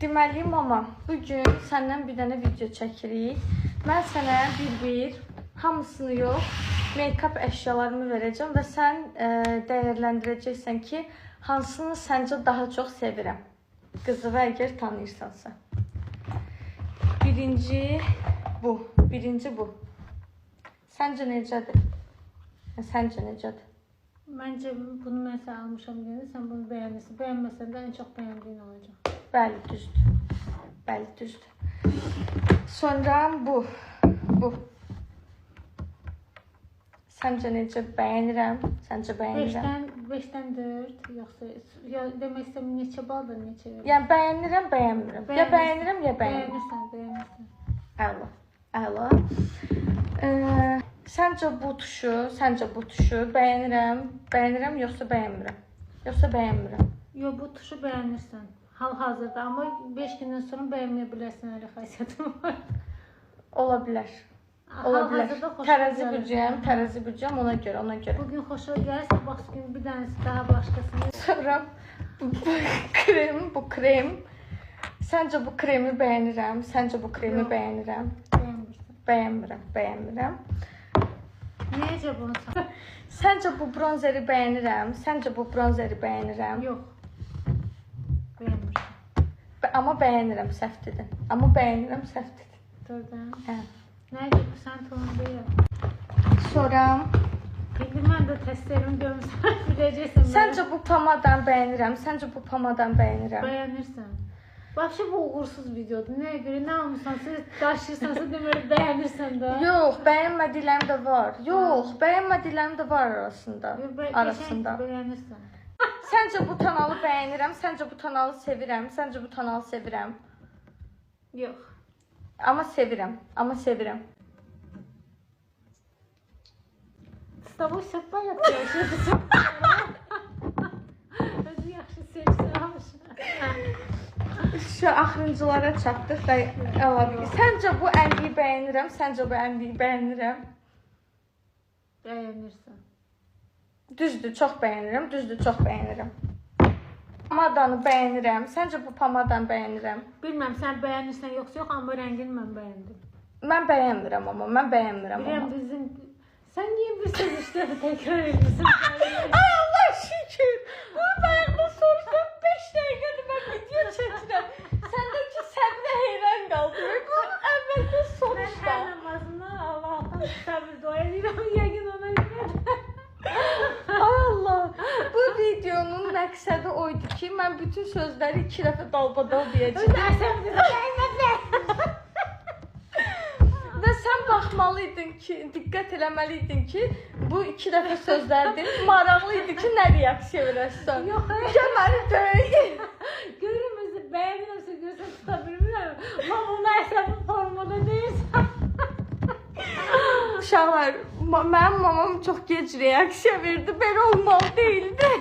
Deməli, mama, bugün səndən bir dənə video çəkirik. Mən sənə bir hamısını yox, make-up əşyalarımı verəcəm və sən dəyərləndirəcəksən ki, hansını səncə daha çox sevirəm. Qızı və əgər tanıyırsansa. Birinci bu. Səncə necədir? Səncə necədir? Məncə bunu mən sənə almışam deyəndə sən bunu bəyənirsən. Bəyənməsən də ən çox bəyəndiyin olacaq. Bəli, düzdür. Sonra bu. Səncə necə? Bəyənirəm. Səncə bəyənirəm. 5-dən 4 yoxsa demək istəyirəm neçə baldır, neçə verir? Yəni bəyənirəm, bəyənmirəm. Ya bəyənirəm, ya bəyənmirəm. Bəyənirsən. Əla. Səncə bu tuşu bəyənirəm yoxsa bəyənmirəm? Yox, bu tuşu bəyənirsən. Hal-hazırda, amma 5 gündən sonra bəyənməyə bilərsən, elə xasiyyətim var. Ola bilər. Tərəzi büdcəm ona görə. Bugün xoşuna gəlirsə, bax gün bir dənəsi daha başqasını. Sonra bu krem. Səncə bu kremi bəyənirəm, bəyənirəm. Bəyənmirsən. Bəyənmirəm. Necə bunu sən? Səncə bu bronzeri bəyənirəm, Yox. Bəyənmirsən. Amma bəyənirəm, səhv dedin. Doğrudan. Hə. Necə bu sən tonun deyil. Sonra İndi mən də testlərimi görmüsən, biləcəksən. Səncə bu pamadan bəyənirəm, Bəyənirsən. Vəbşə bu uğursuz videodur. Nəyə görə, nə almışsansa, daşıyırsansa deməli bəyənirsən də. Yox, bəyənmədiklərim də var. Arasında. Bəyənirsən. Səncə bu kanalı bəyənirəm, səncə bu kanalı sevirəm. Yox. Amma sevirəm. S тобой все в порядке. Özü yaxşı sevsən. Şu axırıncılara çatdıq da əlavə. Səncə bu əmliyi bəyənirəm, Bəyənirsən. Düzdür, çox bəyənirəm. Pamadanı bəyənirəm. Səncə bu pamadanı bəyənirəm? Bilməm, sən bəyənirsən yoxsa yox, amma rəngini mən bəyəndim. Mən bəyənmirəm amma. Biləm, bizim... Sən niyə bir söz işləri təkrar edirsən? Ay Allah şükür. Bunu bayaqda soruşdum. 5 dəqiqədir mən video çəkirəm. Səndəki səbirə heyran qaldım. Bunu əvvəldə soruşdum. Mən hər namazını Allahdan səbir dua edirəm. Yəqin ona görə. Ay Allah. Bu videonun məqsədi oydu ki, mən bütün sözləri 2 dəfə dalbadal deyəcəm. Və sən baxmalıydın ki, diqqət eləməliydin ki, bu 2 dəfə sözlərdir. Maraqlı idi ki, nə reaksiya verəsən. Yox, Gəl məni döyün. Görürüm, bəyənirəmsə görsən tuta bilmirəm. Amma onu əsəbi formada deyirsən. Uşaqlar, mənim mamam çox gec reaksiya verdi. Belə olmalı deyildi.